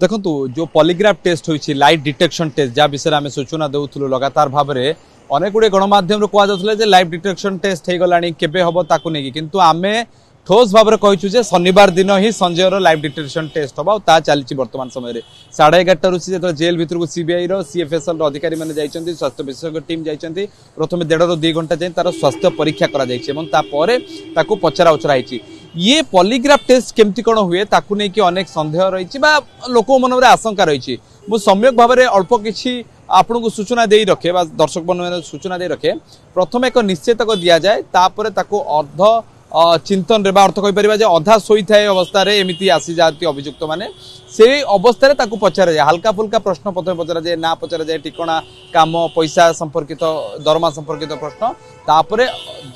देखो जो polygraph test होइछि लाइट डिटेक्शन टेस्ट जहाँ विषय आम सूचना देउथुलु लगातार भाव में अनेक गुड़े गणमाध्यम कहुले लाइव डिटेक्शन टेस्ट हो गलानी केबे हबो ताकू नेकी किंतु आमे ठोस भाव में कहूँ जे शनिवार दिन ही संजयर लाइव डिटेक्शन टेस्ट हम ता चली वर्तमान समय 11:30 जो जेल भीतर को सीबीआई सीएफएसएल अधिकारी मैंने जाइछन्ति स्वास्थ्य विशेषज्ञ टीम जाइछन्ति प्रथम 1.5 ରୁ 2 घंटा जाए तार स्वास्थ्य परीक्षा करा जाइछि एवं तापर ताकू पचरा उचरा होइछि। ये पॉलीग्राफ टेस्ट केमती कौन हुए ताकू नहीं कि अनेक संदेह रही लोक मन में आशंका रही मु सम्यक भाव में अल्प किसी आपन को सूचना दे रखे दर्शक बंधु सूचना दे रखे प्रथम एक निश्चेतक दि जाए तापर ताकू अर्ध चिंतन रे अर्थ कहीपर अधा शोई थाए अवस्था एमती आसी जाती अभियुक्त माने से अवस्था ताकू पचरा जाए हल्का फुल्का प्रश्न प्रथम पचरा जाए ना पचरा जाए ठिकणा काम पैसा संपर्कित दरमा संपर्कित प्रश्न तापरे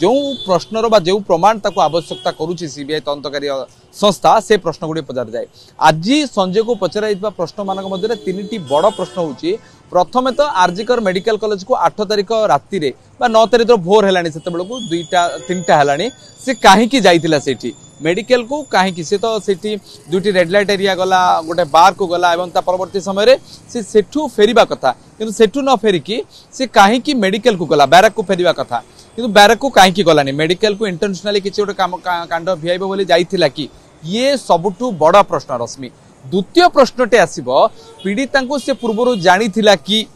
जो प्रश्नर बा जो प्रमाण ताकू आवश्यकता करुछि सीबीआई तदंतकारी संस्था से प्रश्न गुड़ी पचार जाए। आज संजय को पचरा प्रश्न मान मध्य 3टी बड़ प्रश्न होछि। प्रथमे तो आरजीकर मेडिकल कॉलेज को 8 तारिख राति रे बा 9 तारिख भोर हेलानी सेते बेलको 2टा 3टा हेलानी से काहेकि जाइतिला सेठी मेडिकल को काहेकि से तो सेठी 2टी रेड लाइट एरिया गला गोटे बार को गला एवं ता परवर्ती समय से सेठू फेरिबा कथा किंतु सेठू न फेरिकी से काहेकि मेडिकल को गला बैरक को फेरिबा कथा किंतु बैरक को काहेकि गलानी मेडिकल को इंटरनेशनली किछि गोटे काम कांड भियाइबो बोली जाइतिला कि ये सबुठू बड़ प्रश्न रश्मि। द्वितीय प्रश्नटे आसीबो पीड़िता को से पूर्व जानी थिला कि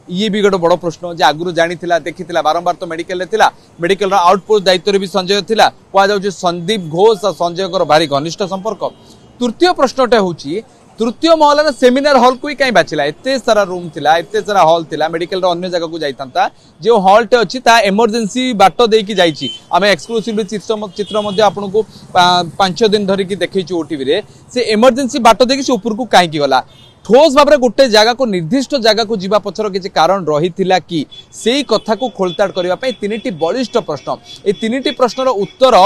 ये भी गोटे बड़ प्रश्न जे आगुरु जानी थिला देखी थिला बारंबार तो मेडिकल रे थिला मेडिकल रो आउटपोस्ट दायित्व रे भी संजय थिला कह जाउछि संदीप घोष और संजय को भारी घनिष्ठ संपर्क। तृतीय प्रश्नटे होछि तृतीय महलार सेमिनार हॉल को ही कहीं बाचिला एते सारा रूम थिला एते सारा हॉल थिला मेडिकल रो अन्य जगह को जाइतांता जो हॉल टे अछि ता इमरजेंसी बाटो देकी जाइछि आमे एक्सक्लूसिवली चित्र मध्ये आपन को 5 दिन धरि की देखैछु ओटीवी रे से इमरजेंसी बाटो देकी से ऊपर को काहे की गला ठोस भाव में गोटे जगह को निर्दिष्ट जगह को जीवा पछर किसी कारण रही थिला कि सेई कथा को खोलताड़ करबा पई 3टी बलिष्ठ प्रश्न ए 3टी प्रश्नर उत्तर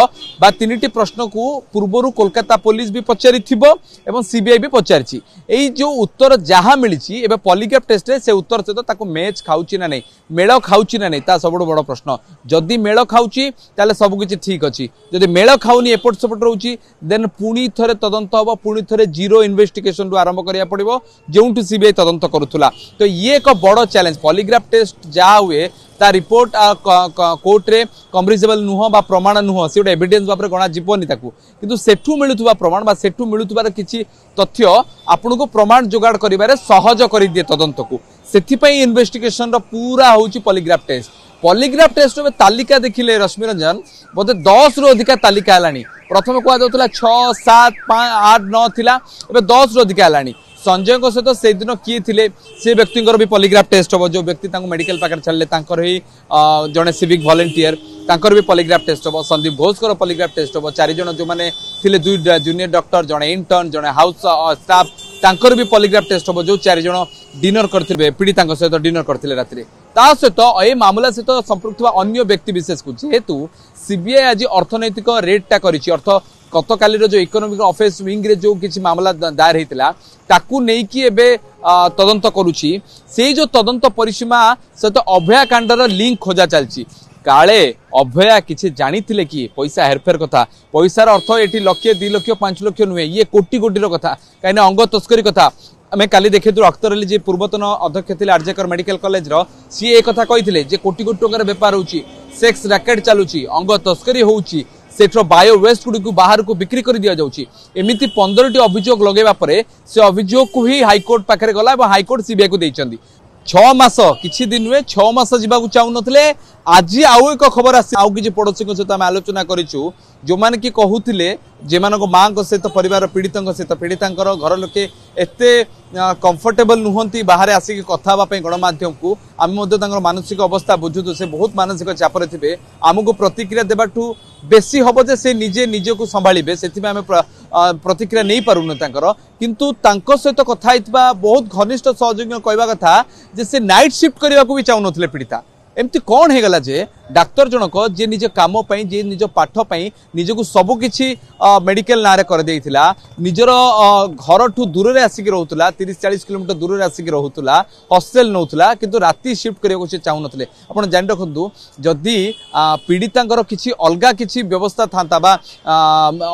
बा 3टी प्रश्न को पूर्वरु कोलकाता पुलिस भी पचारि थिबो एवं सीबीआई भी पचारिछि एई जो उत्तर जहाँ मिली एबे पॉलीग्राफ टेस्ट रे से उत्तर सहित ताको मैच खाउछि ना नहीं मेल खाउछि ना नहीं ता सबुठ बड़ प्रश्न जदि मेल खाउछि ताले सब किछि ठीक अछि जदि मेल खाउनी एपट सपट रहउछि देन पुणी थरे तदंत हबो पुणी थरे जीरो इन्वेस्टिगेशन रु आरंभ करिया पड़िबो जो सीबीआई तदंत करुला। तो ये एक बड़ चैलेंज पॉलीग्राफ टेस्ट जहाँ हुए ता रिपोर्ट कोर्ट रे कम्प्रिजेबल नुह बा प्रमाण नुह से गोटे एविडेंस भाव गणा जीवनी किंतु सेठू मिलुवा प्रमाण बा सेठू मिलुवार किछि तथ्य आपन को प्रमाण जोगाड़ करिबारे सहज करि दिए तदंत को सेथिपई इन्वेस्टिगेशन रो पूरा होउछि पॉलीग्राफ टेस्ट में तालिका देखिले रश्मि रंजन बोधे 10 रु अधिका तालिका हलानी प्रथम कह जाउतला 6 7 5 8 9 थिला एबे 10 रु अधिका हलानी संजय को सहित से दिन किए थिले से व्यक्ति भी पॉलीग्राफ टेस्ट हम जो व्यक्ति मेडिकल पाखे छाड़े ही जड़े सिविक वॉलंटियर तांकर भी पॉलीग्राफ टेस्ट हम संदीप घोष को पॉलीग्राफ टेस्ट हम 4 जन जो मैंने थिले 2 जूनियर डॉक्टर जड़े इंटर्न जड़े हाउस स्टाफ तांकर भी पॉलीग्राफ टेस्ट हम जो 4 जन डिनर करते पीड़िता सहित डिनर करते राति ता सहित ए मामला सहित संपृक्त अन्य व्यक्ति विशेष को जेहेतु सीबीआई आज अर्थनैतिक रेडटा करिछि अर्थ गत कालीर जो इकोनॉमिक अफेयर्स विंग रे जो किछि मामला दायर हेतिला ताकू नहीं कि एबे तदंत करुछि से जो तदंत परिसीमा सहित अभया कांडर लिंक खोजा चलछि काले अभया किछि जानी थिले कि पैसा हेरफेर कथा पैसार अर्थ एठी लाख 2 लाख 5 लाख नुहे ये कोटी कोटी कथा कहीं अंग तस्करी कथा आम काली देखे अख्तर अली जी पूर्वतन अध्यक्ष थे आरजेकर मेडिकल कॉलेज सी एक कथा कही जे कोटी कोटी टंकार बेपार होची सेक्स रैकेट चलुची अंग तस्करी होची सेठर बायो वेस्ट गुड़ी को बाहर को बिक्री कर दिया जाउची एमिति 15टी अभियोग लगेबा परे से अभियोग को ही हाईकोर्ट पाखरे गला और हाईकोर्ट सीबीआई को देइचंदी 6 मास किछि दिन हुए 6 मास जीवाकू चाहू नथिले आज आउ एक खबर आसी आउ किछि पड़ोसी सहित आम आलोचना करिछु जो माने कि कहूतिले जे मानको मां को सहित परिवार पीड़ितों सहित पीड़ितांकर घर लोके एते कंफर्टेबल नुहंती बाहर आसिक कथा हवा गणमाध्यम को आम मानसिक अवस्था बुझुतु से बहुत मानसिक चापर थे आमको प्रतिक्रिया देवाठू बेसी हम जे से निजे निजे को संभाळिबे सेति आम प्रतिक्रिया नहीं पारुन किंतु तांको सहित कथा हितबा बहुत घनिष्ठ सहयोगी कहवा कथा जे से नाइट शिफ्ट करने को भी चाहू नथिले पीड़िता एमती कौन है गला जे डाक्तर जनक जे निज काम जे निज पाठ निजक सबकि मेडिकल ना कर देइथिला निजर घर ठू दूर रे आसिक रहउतला 30-40 किलोमीटर दूर रे आसिक रहउतला हॉस्टल नउतला किंतु राति शिफ्ट करियो से चाहू नथले आपण जान रखंतु जदी पीड़ितांकर किछि अलगा किछि व्यवस्था थांता बा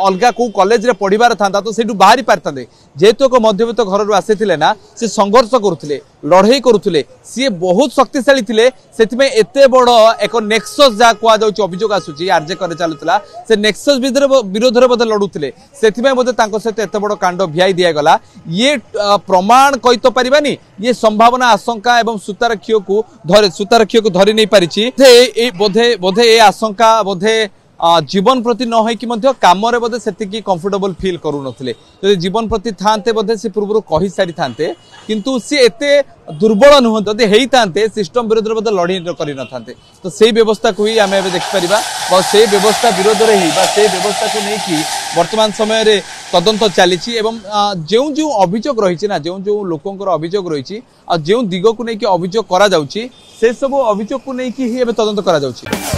अलगा को कॉलेज रे पढिबार थांता तो सेठू बाहरी पारतांदे जेहेतु को मध्यवित्त घर आसीथिले ना से संघर्ष करुथिले लड़ाई करुथिले सी बहुत शक्तिशाली थिले सेतिमे एते बड़ एक नेक्सस जा कुआ जाउची अभियोग आसुची आरजे करे चालुतला से नेक्सस विरोध रे बदे लडुथिले सेतिमे बदे तांको सहित एते बड़ कांड भियाई दिया गला ये प्रमाण कहि तो परिबानी ये संभावना आशंका एवं सुतारक्षी को धरि नहीं पारिछि बोधे ए आशंका बोधे जीवन प्रति न होई कि मध्य काम रे बोधे सेतिकी कंफर्टेबल फील करू नथिले तो जीवन प्रति थांते बोधे से पूर्व कहि सारी थांते किंतु सी एते दुर्बल नुहंत यदि हेई थांते सिस्टम विरोध रे बोधे लड़ी करि न थांते तो सेही व्यवस्था को ही आमे देख परिबा बा सेही व्यवस्था विरोध रे ही बा सेही व्यवस्था को नै कि वर्तमान समय रे तदंत चली एवं जो जो अभियोग रही ना जो जो लोकंकर अभियोग रही जो दिग को लेकिन अभियोग करा जाउची से सब अभियोग को लेकिन ही तदंत करा जाउची।